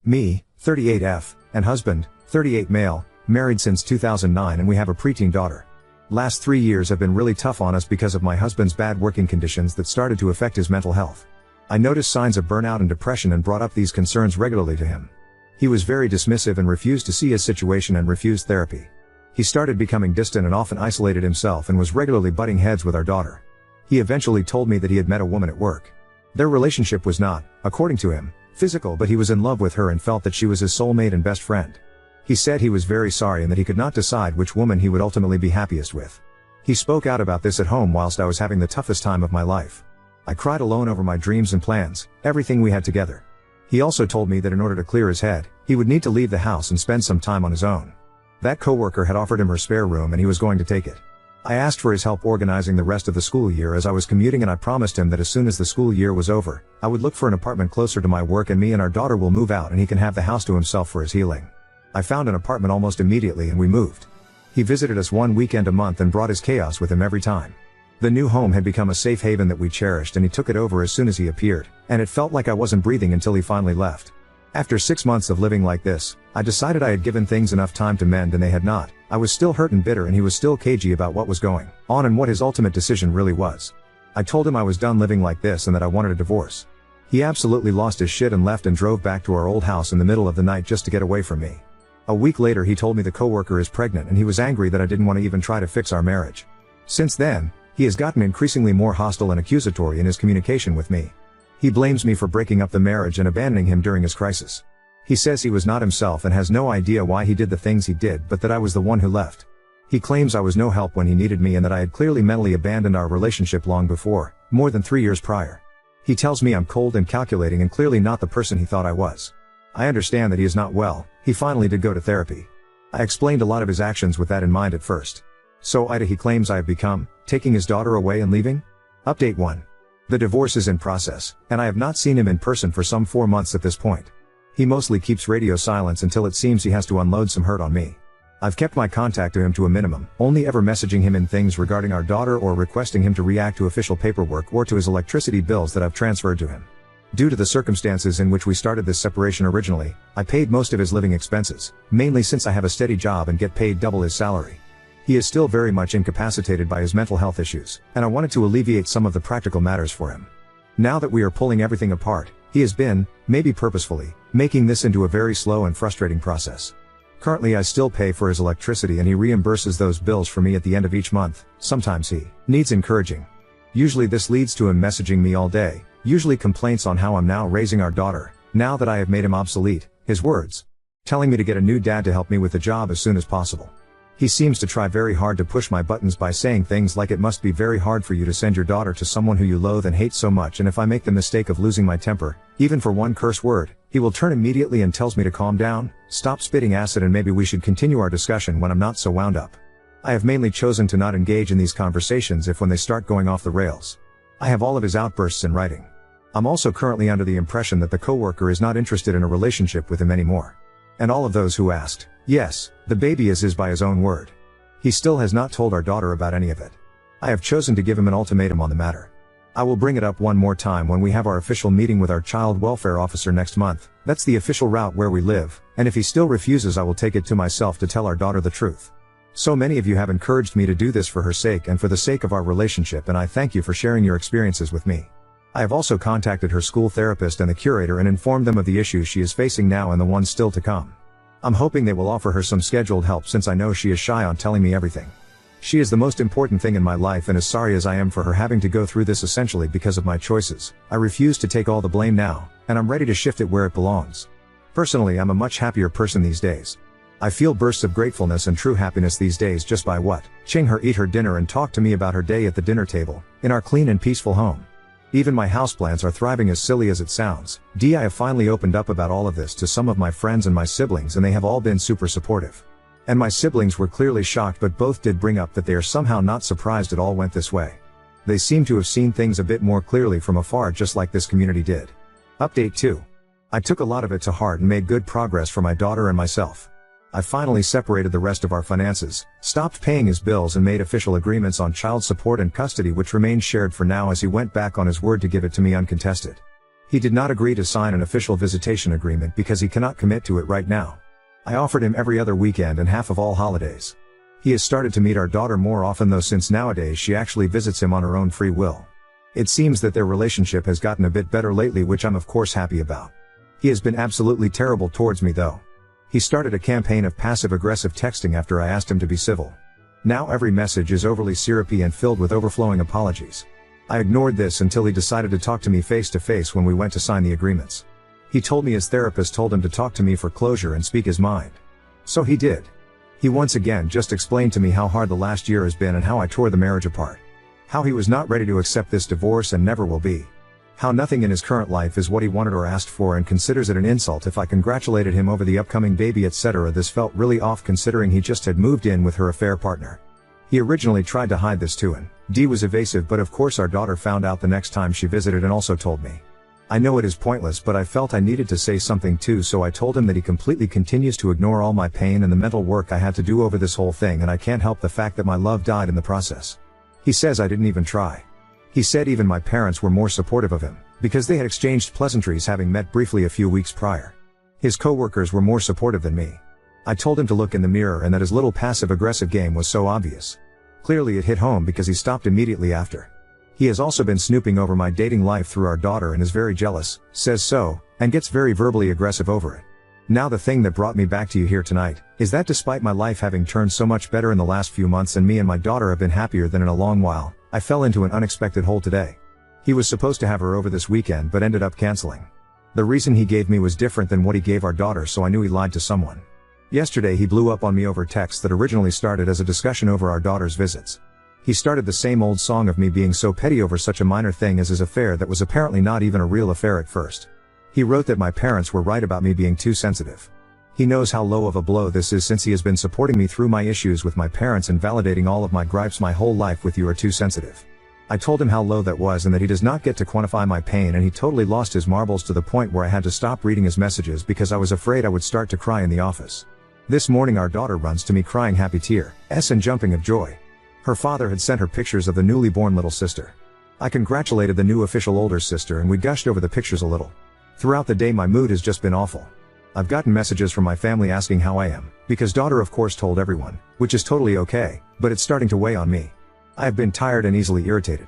Me, 38F, and husband, 38 male, married since 2009 and we have a preteen daughter. Last 3 years have been really tough on us because of my husband's bad working conditions that started to affect his mental health. I noticed signs of burnout and depression and brought up these concerns regularly to him. He was very dismissive and refused to see his situation and refused therapy. He started becoming distant and often isolated himself and was regularly butting heads with our daughter. He eventually told me that he had met a woman at work. Their relationship was not, according to him, physical, but he was in love with her and felt that she was his soulmate and best friend. He said he was very sorry and that he could not decide which woman he would ultimately be happiest with. He spoke out about this at home whilst I was having the toughest time of my life. I cried alone over my dreams and plans, everything we had together. He also told me that in order to clear his head, he would need to leave the house and spend some time on his own. That coworker had offered him her spare room and he was going to take it. I asked for his help organizing the rest of the school year as I was commuting, and I promised him that as soon as the school year was over, I would look for an apartment closer to my work and me and our daughter will move out and he can have the house to himself for his healing. I found an apartment almost immediately and we moved. He visited us one weekend a month and brought his chaos with him every time. The new home had become a safe haven that we cherished and he took it over as soon as he appeared, and it felt like I wasn't breathing until he finally left. After 6 months of living like this, I decided I had given things enough time to mend and they had not. I was still hurt and bitter and he was still cagey about what was going on and what his ultimate decision really was. I told him I was done living like this and that I wanted a divorce. He absolutely lost his shit and left and drove back to our old house in the middle of the night just to get away from me. A week later he told me the coworker is pregnant and he was angry that I didn't want to even try to fix our marriage. Since then, he has gotten increasingly more hostile and accusatory in his communication with me. He blames me for breaking up the marriage and abandoning him during his crisis. He says he was not himself and has no idea why he did the things he did, but that I was the one who left. He claims I was no help when he needed me and that I had clearly mentally abandoned our relationship long before, more than 3 years prior. He tells me I'm cold and calculating and clearly not the person he thought I was. I understand that he is not well. He finally did go to therapy. I explained a lot of his actions with that in mind at first. So he claims I have become, taking his daughter away and leaving? Update 1. The divorce is in process, and I have not seen him in person for some 4 months at this point. He mostly keeps radio silence until it seems he has to unload some hurt on me. I've kept my contact to him to a minimum, only ever messaging him in things regarding our daughter or requesting him to react to official paperwork or to his electricity bills that I've transferred to him. Due to the circumstances in which we started this separation originally, I paid most of his living expenses, mainly since I have a steady job and get paid double his salary. He is still very much incapacitated by his mental health issues, and I wanted to alleviate some of the practical matters for him. Now that we are pulling everything apart, he has been, maybe purposefully, making this into a very slow and frustrating process. Currently I still pay for his electricity and he reimburses those bills for me at the end of each month. Sometimes he needs encouraging. Usually this leads to him messaging me all day, usually complaints on how I'm now raising our daughter, now that I have made him obsolete, his words. Telling me to get a new dad to help me with the job as soon as possible. He seems to try very hard to push my buttons by saying things like it must be very hard for you to send your daughter to someone who you loathe and hate so much, and if I make the mistake of losing my temper, even for one curse word, he will turn immediately and tells me to calm down, stop spitting acid, and maybe we should continue our discussion when I'm not so wound up. I have mainly chosen to not engage in these conversations when they start going off the rails. I have all of his outbursts in writing. I'm also currently under the impression that the coworker is not interested in a relationship with him anymore. And all of those who asked, yes, the baby is his by his own word. He still has not told our daughter about any of it. I have chosen to give him an ultimatum on the matter. I will bring it up one more time when we have our official meeting with our child welfare officer next month. That's the official route where we live, and if he still refuses I will take it to myself to tell our daughter the truth. So many of you have encouraged me to do this for her sake and for the sake of our relationship, and I thank you for sharing your experiences with me. I have also contacted her school therapist and the curator and informed them of the issues she is facing now and the ones still to come. I'm hoping they will offer her some scheduled help since I know she is shy on telling me everything. She is the most important thing in my life, and as sorry as I am for her having to go through this essentially because of my choices, I refuse to take all the blame now, and I'm ready to shift it where it belongs. Personally, I'm a much happier person these days. I feel bursts of gratefulness and true happiness these days just by watching her eat her dinner and talk to me about her day at the dinner table, in our clean and peaceful home. Even my houseplants are thriving, as silly as it sounds. I have finally opened up about all of this to some of my friends and my siblings, and they have all been super supportive. And my siblings were clearly shocked, but both did bring up that they are somehow not surprised it all went this way. They seem to have seen things a bit more clearly from afar, just like this community did. Update 2. I took a lot of it to heart and made good progress for my daughter and myself. I finally separated the rest of our finances, stopped paying his bills, and made official agreements on child support and custody, which remained shared for now as he went back on his word to give it to me uncontested. He did not agree to sign an official visitation agreement because he cannot commit to it right now. I offered him every other weekend and half of all holidays. He has started to meet our daughter more often though, since nowadays she actually visits him on her own free will. It seems that their relationship has gotten a bit better lately, which I'm of course happy about. He has been absolutely terrible towards me though. He started a campaign of passive-aggressive texting after I asked him to be civil. Now every message is overly syrupy and filled with overflowing apologies. I ignored this until he decided to talk to me face to face when we went to sign the agreements. He told me his therapist told him to talk to me for closure and speak his mind. So he did. He once again just explained to me how hard the last year has been and how I tore the marriage apart. How he was not ready to accept this divorce and never will be. How nothing in his current life is what he wanted or asked for, and considers it an insult if I congratulated him over the upcoming baby, etc. This felt really off considering he just had moved in with her affair partner. He originally tried to hide this too, and D was evasive, but of course our daughter found out the next time she visited and also told me. I know it is pointless, but I felt I needed to say something too, so I told him that he completely continues to ignore all my pain and the mental work I had to do over this whole thing, and I can't help the fact that my love died in the process. He says I didn't even try. He said even my parents were more supportive of him, because they had exchanged pleasantries having met briefly a few weeks prior. His coworkers were more supportive than me. I told him to look in the mirror and that his little passive-aggressive game was so obvious. Clearly it hit home because he stopped immediately after. He has also been snooping over my dating life through our daughter and is very jealous, says so, and gets very verbally aggressive over it. Now the thing that brought me back to you here tonight, is that despite my life having turned so much better in the last few months and me and my daughter have been happier than in a long while, I fell into an unexpected hole today. He was supposed to have her over this weekend but ended up canceling. The reason he gave me was different than what he gave our daughter, so I knew he lied to someone. Yesterday he blew up on me over text that originally started as a discussion over our daughter's visits. He started the same old song of me being so petty over such a minor thing as his affair that was apparently not even a real affair at first. He wrote that my parents were right about me being too sensitive. He knows how low of a blow this is since he has been supporting me through my issues with my parents and validating all of my gripes my whole life with "you are too sensitive." I told him how low that was and that he does not get to quantify my pain, and he totally lost his marbles to the point where I had to stop reading his messages because I was afraid I would start to cry in the office. This morning our daughter runs to me crying happy tears and jumping of joy. Her father had sent her pictures of the newly born little sister. I congratulated the new official older sister and we gushed over the pictures a little. Throughout the day my mood has just been awful. I've gotten messages from my family asking how I am, because daughter of course told everyone, which is totally okay, but it's starting to weigh on me. I have been tired and easily irritated.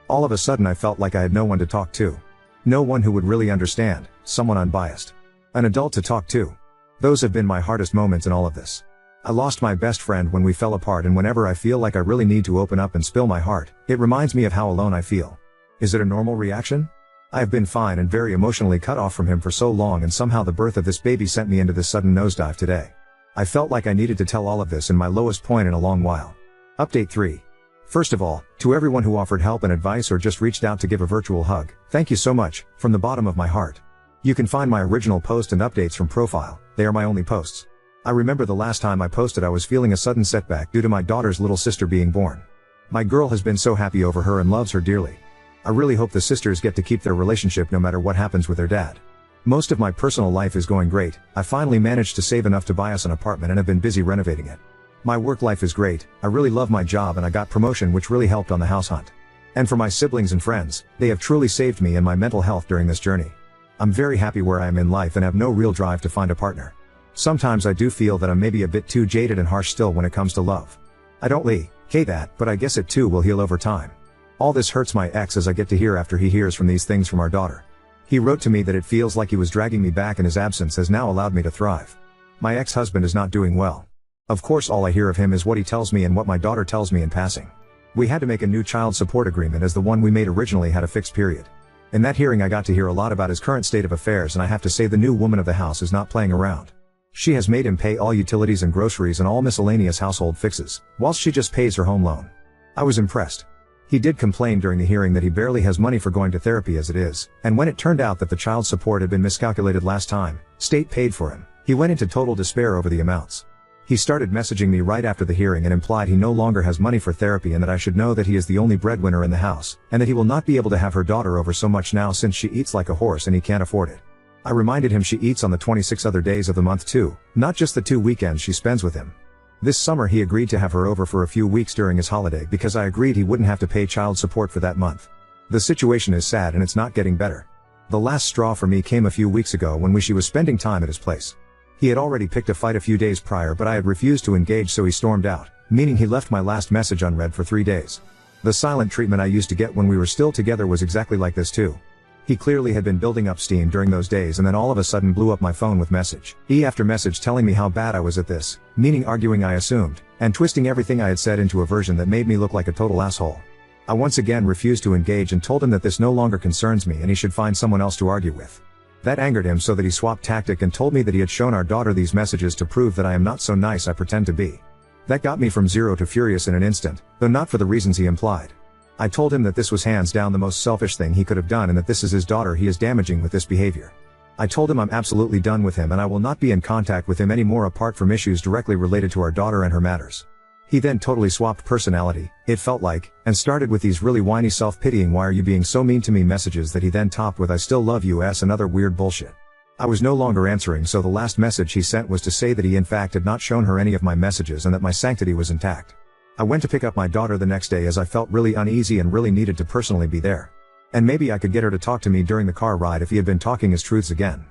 All of a sudden I felt like I had no one to talk to. No one who would really understand, someone unbiased. An adult to talk to. Those have been my hardest moments in all of this. I lost my best friend when we fell apart, and whenever I feel like I really need to open up and spill my heart, it reminds me of how alone I feel. Is it a normal reaction? I have been fine and very emotionally cut off from him for so long, and somehow the birth of this baby sent me into this sudden nosedive today. I felt like I needed to tell all of this in my lowest point in a long while. Update 3. First of all, to everyone who offered help and advice or just reached out to give a virtual hug, thank you so much, from the bottom of my heart. You can find my original post and updates from profile, they are my only posts. I remember the last time I posted I was feeling a sudden setback due to my daughter's little sister being born. My girl has been so happy over her and loves her dearly. I really hope the sisters get to keep their relationship no matter what happens with their dad. Most of my personal life is going great. I finally managed to save enough to buy us an apartment and have been busy renovating it. My work life is great, I really love my job and I got promotion, which really helped on the house hunt. And for my siblings and friends, they have truly saved me and my mental health during this journey. I'm very happy where I am in life and have no real drive to find a partner. Sometimes I do feel that I'm maybe a bit too jaded and harsh still when it comes to love. I don't like that, but I guess it too will heal over time. All this hurts my ex as I get to hear after he hears from these things from our daughter. He wrote to me that it feels like he was dragging me back and his absence has now allowed me to thrive. My ex-husband is not doing well. Of course all I hear of him is what he tells me and what my daughter tells me in passing. We had to make a new child support agreement as the one we made originally had a fixed period. In that hearing I got to hear a lot about his current state of affairs, and I have to say the new woman of the house is not playing around. She has made him pay all utilities and groceries and all miscellaneous household fixes, whilst she just pays her home loan. I was impressed. He did complain during the hearing that he barely has money for going to therapy as it is, and when it turned out that the child support had been miscalculated last time, state paid for him, he went into total despair over the amounts. He started messaging me right after the hearing and implied he no longer has money for therapy and that I should know that he is the only breadwinner in the house, and that he will not be able to have her daughter over so much now since she eats like a horse and he can't afford it. I reminded him she eats on the 26 other days of the month too, not just the 2 weekends she spends with him. This summer he agreed to have her over for a few weeks during his holiday because I agreed he wouldn't have to pay child support for that month. The situation is sad and it's not getting better. The last straw for me came a few weeks ago when she was spending time at his place. He had already picked a fight a few days prior, but I had refused to engage, so he stormed out, meaning he left my last message unread for 3 days. The silent treatment I used to get when we were still together was exactly like this too. He clearly had been building up steam during those days and then all of a sudden blew up my phone with message after message telling me how bad I was at this, meaning arguing I assumed, and twisting everything I had said into a version that made me look like a total asshole. I once again refused to engage and told him that this no longer concerns me and he should find someone else to argue with. That angered him so that he swapped tactic and told me that he had shown our daughter these messages to prove that I am not so nice I pretend to be. That got me from zero to furious in an instant, though not for the reasons he implied. I told him that this was hands down the most selfish thing he could have done and that this is his daughter he is damaging with this behavior. I told him I'm absolutely done with him and I will not be in contact with him anymore apart from issues directly related to our daughter and her matters. He then totally swapped personality, it felt like, and started with these really whiny self-pitying "why are you being so mean to me" messages that he then topped with "I still love you" and other weird bullshit. I was no longer answering, so the last message he sent was to say that he in fact had not shown her any of my messages and that my sanctity was intact. I went to pick up my daughter the next day as I felt really uneasy and really needed to personally be there. And maybe I could get her to talk to me during the car ride if he had been talking his truths again.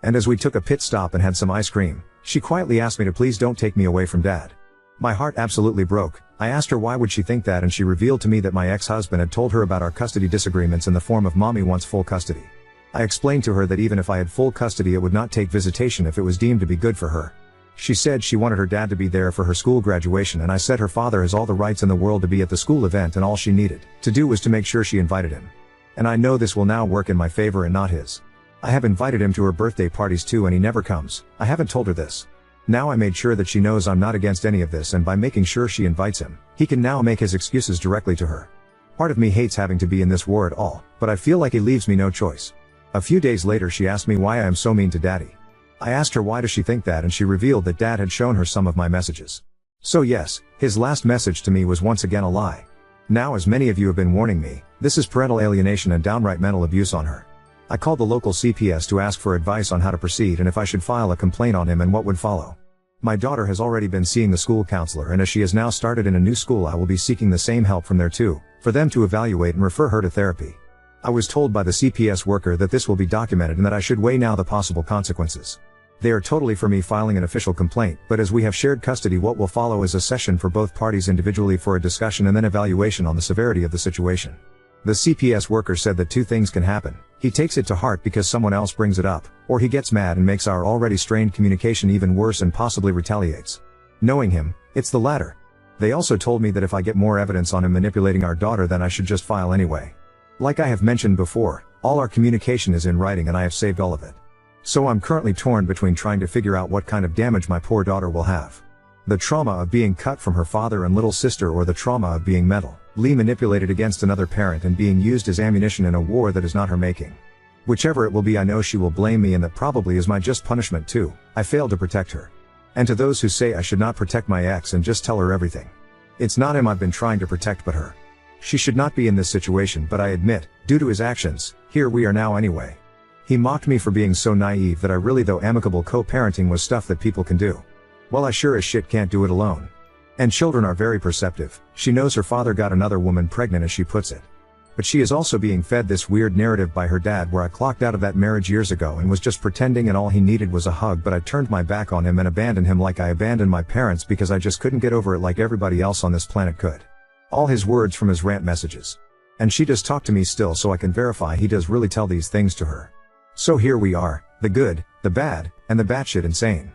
And as we took a pit stop and had some ice cream, she quietly asked me to please don't take me away from Dad. My heart absolutely broke. I asked her why would she think that, and she revealed to me that my ex-husband had told her about our custody disagreements in the form of "Mommy wants full custody." I explained to her that even if I had full custody it would not take visitation if it was deemed to be good for her. She said she wanted her dad to be there for her school graduation, and I said her father has all the rights in the world to be at the school event and all she needed to do was to make sure she invited him. And I know this will now work in my favor and not his. I have invited him to her birthday parties too and he never comes. I haven't told her this. Now I made sure that she knows I'm not against any of this, and by making sure she invites him, he can now make his excuses directly to her. Part of me hates having to be in this war at all, but I feel like he leaves me no choice. A few days later she asked me why I am so mean to Daddy. I asked her why does she think that, and she revealed that Dad had shown her some of my messages. So yes, his last message to me was once again a lie. Now, as many of you have been warning me, this is parental alienation and downright mental abuse on her. I called the local CPS to ask for advice on how to proceed and if I should file a complaint on him and what would follow. My daughter has already been seeing the school counselor, and as she has now started in a new school I will be seeking the same help from there too, for them to evaluate and refer her to therapy. I was told by the CPS worker that this will be documented and that I should weigh now the possible consequences. They are totally for me filing an official complaint, but as we have shared custody, what will follow is a session for both parties individually for a discussion and then evaluation on the severity of the situation. The CPS worker said that 2 things can happen: he takes it to heart because someone else brings it up, or he gets mad and makes our already strained communication even worse and possibly retaliates. Knowing him, it's the latter. They also told me that if I get more evidence on him manipulating our daughter, then I should just file anyway. Like I have mentioned before, all our communication is in writing and I have saved all of it. So I'm currently torn between trying to figure out what kind of damage my poor daughter will have. The trauma of being cut from her father and little sister, or the trauma of being mentally manipulated against another parent and being used as ammunition in a war that is not her making. Whichever it will be, I know she will blame me, and that probably is my just punishment too. I failed to protect her. And to those who say I should not protect my ex and just tell her everything, it's not him I've been trying to protect but her. She should not be in this situation, but I admit, due to his actions, here we are now anyway. He mocked me for being so naive that I really thought amicable co-parenting was stuff that people can do. Well, I sure as shit can't do it alone. And children are very perceptive. She knows her father got another woman pregnant, as she puts it. But she is also being fed this weird narrative by her dad where I clocked out of that marriage years ago and was just pretending and all he needed was a hug, but I turned my back on him and abandoned him like I abandoned my parents because I just couldn't get over it like everybody else on this planet could. All his words from his rant messages. And she does talk to me still, so I can verify he does really tell these things to her. So here we are, the good, the bad, and the batshit insane.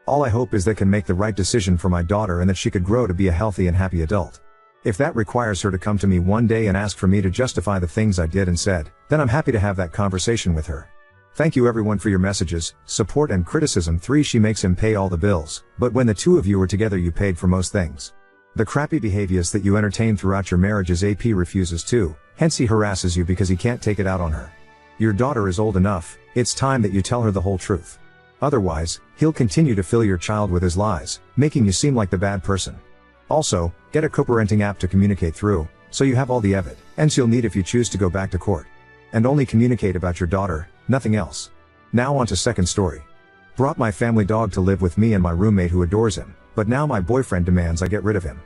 All I hope is they can make the right decision for my daughter and that she could grow to be a healthy and happy adult. If that requires her to come to me one day and ask for me to justify the things I did and said, then I'm happy to have that conversation with her. Thank you everyone for your messages, support and criticism. 3. She makes him pay all the bills, but when the two of you were together you paid for most things. The crappy behaviors that you entertain throughout your marriages AP refuses to, hence he harasses you because he can't take it out on her. Your daughter is old enough, it's time that you tell her the whole truth. Otherwise, he'll continue to fill your child with his lies, making you seem like the bad person. Also, get a co-parenting app to communicate through, so you have all the evidence you'll need if you choose to go back to court. And only communicate about your daughter, nothing else. Now on to second story. Brought my family dog to live with me and my roommate who adores him, but now my boyfriend demands I get rid of him.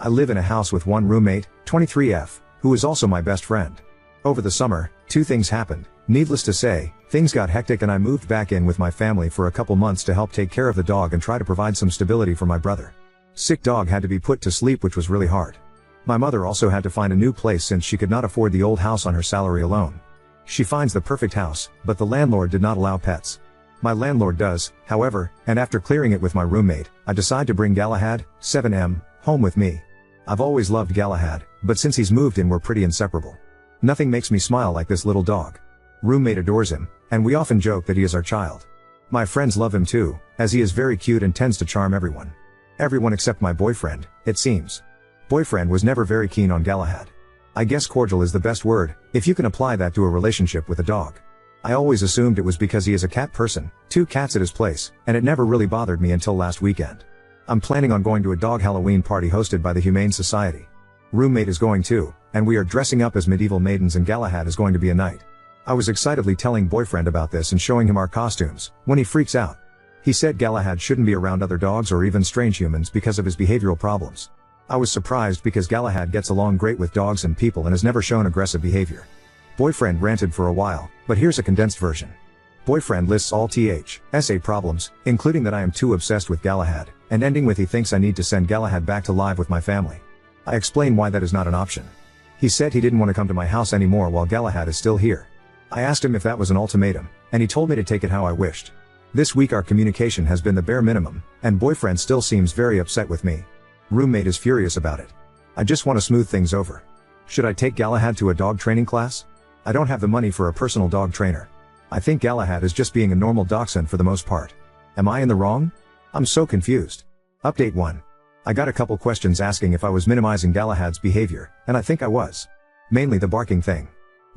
I live in a house with one roommate, 23F, who is also my best friend. Over the summer, Two things happened. Needless to say, things got hectic and I moved back in with my family for a couple months to help take care of the dog and try to provide some stability for my brother. Sick dog had to be put to sleep, which was really hard. My mother also had to find a new place since she could not afford the old house on her salary alone. She finds the perfect house, but the landlord did not allow pets. My landlord does, however, and after clearing it with my roommate, I decide to bring Galahad, 7M, home with me. I've always loved Galahad, but since he's moved in we're pretty inseparable. Nothing makes me smile like this little dog. Roommate adores him, and we often joke that he is our child. My friends love him too, as he is very cute and tends to charm everyone. Everyone except my boyfriend, it seems. Boyfriend was never very keen on Galahad. I guess cordial is the best word, if you can apply that to a relationship with a dog. I always assumed it was because he is a cat person, 2 cats at his place, and it never really bothered me until last weekend. I'm planning on going to a dog Halloween party hosted by the Humane Society. Roommate is going too, and we are dressing up as medieval maidens and Galahad is going to be a knight. I was excitedly telling boyfriend about this and showing him our costumes, when he freaks out. He said Galahad shouldn't be around other dogs or even strange humans because of his behavioral problems. I was surprised because Galahad gets along great with dogs and people and has never shown aggressive behavior. Boyfriend ranted for a while, but here's a condensed version. Boyfriend lists all THSA problems, including that I am too obsessed with Galahad, and ending with he thinks I need to send Galahad back to live with my family. I explain why that is not an option. He said he didn't want to come to my house anymore while Galahad is still here. I asked him if that was an ultimatum, and he told me to take it how I wished. This week our communication has been the bare minimum, and boyfriend still seems very upset with me. Roommate is furious about it. I just want to smooth things over. Should I take Galahad to a dog training class? I don't have the money for a personal dog trainer. I think Galahad is just being a normal dachshund for the most part. Am I in the wrong? I'm so confused. Update 1. I got a couple questions asking if I was minimizing Galahad's behavior, and I think I was. Mainly the barking thing.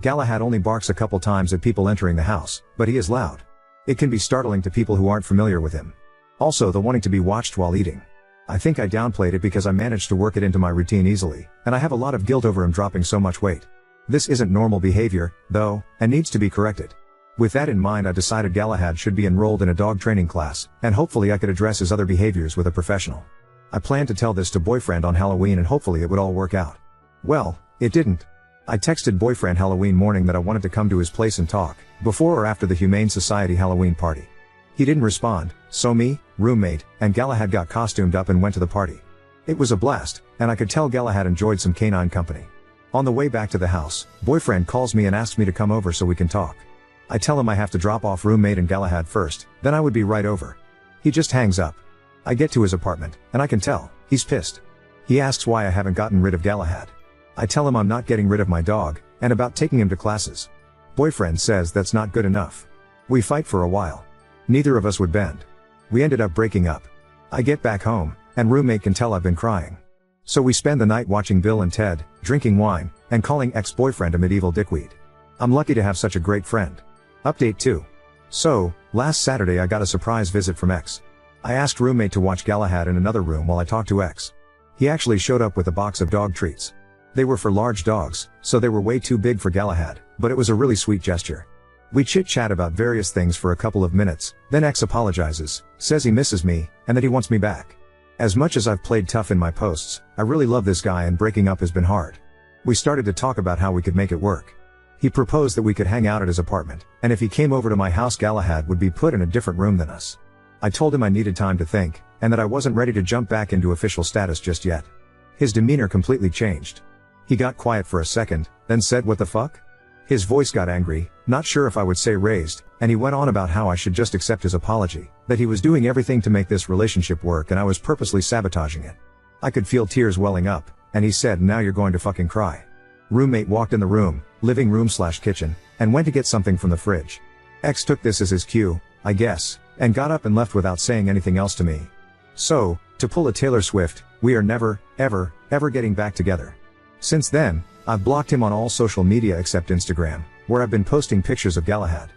Galahad only barks a couple times at people entering the house, but he is loud. It can be startling to people who aren't familiar with him. Also the wanting to be watched while eating. I think I downplayed it because I managed to work it into my routine easily, and I have a lot of guilt over him dropping so much weight. This isn't normal behavior, though, and needs to be corrected. With that in mind I decided Galahad should be enrolled in a dog training class, and hopefully I could address his other behaviors with a professional. I planned to tell this to boyfriend on Halloween and hopefully it would all work out. Well, it didn't. I texted boyfriend Halloween morning that I wanted to come to his place and talk, before or after the Humane Society Halloween party. He didn't respond, so me, roommate, and Galahad got costumed up and went to the party. It was a blast, and I could tell Galahad enjoyed some canine company. On the way back to the house, boyfriend calls me and asks me to come over so we can talk. I tell him I have to drop off roommate and Galahad first, then I would be right over. He just hangs up. I get to his apartment, and I can tell, he's pissed. He asks why I haven't gotten rid of Galahad. I tell him I'm not getting rid of my dog, and about taking him to classes. Boyfriend says that's not good enough. We fight for a while. Neither of us would bend. We ended up breaking up. I get back home, and roommate can tell I've been crying. So we spend the night watching Bill and Ted, drinking wine, and calling ex-boyfriend a medieval dickweed. I'm lucky to have such a great friend. Update 2. So, last Saturday I got a surprise visit from ex. I asked roommate to watch Galahad in another room while I talked to ex. He actually showed up with a box of dog treats. They were for large dogs, so they were way too big for Galahad, but it was a really sweet gesture. We chit-chat about various things for a couple of minutes, then ex apologizes, says he misses me, and that he wants me back. As much as I've played tough in my posts, I really love this guy and breaking up has been hard. We started to talk about how we could make it work. He proposed that we could hang out at his apartment, and if he came over to my house Galahad would be put in a different room than us. I told him I needed time to think, and that I wasn't ready to jump back into official status just yet. His demeanor completely changed. He got quiet for a second, then said what the fuck? His voice got angry, not sure if I would say raised, and he went on about how I should just accept his apology, that he was doing everything to make this relationship work and I was purposely sabotaging it. I could feel tears welling up, and he said now you're going to fucking cry. Roommate walked in the room, living room/kitchen, and went to get something from the fridge. Ex took this as his cue, I guess, and got up and left without saying anything else to me. So, to pull a Taylor Swift, we are never, ever, ever getting back together. Since then, I've blocked him on all social media except Instagram, where I've been posting pictures of Galahad.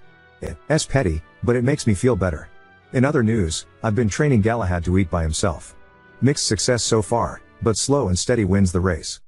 It's petty, but it makes me feel better. In other news, I've been training Galahad to eat by himself. Mixed success so far, but slow and steady wins the race.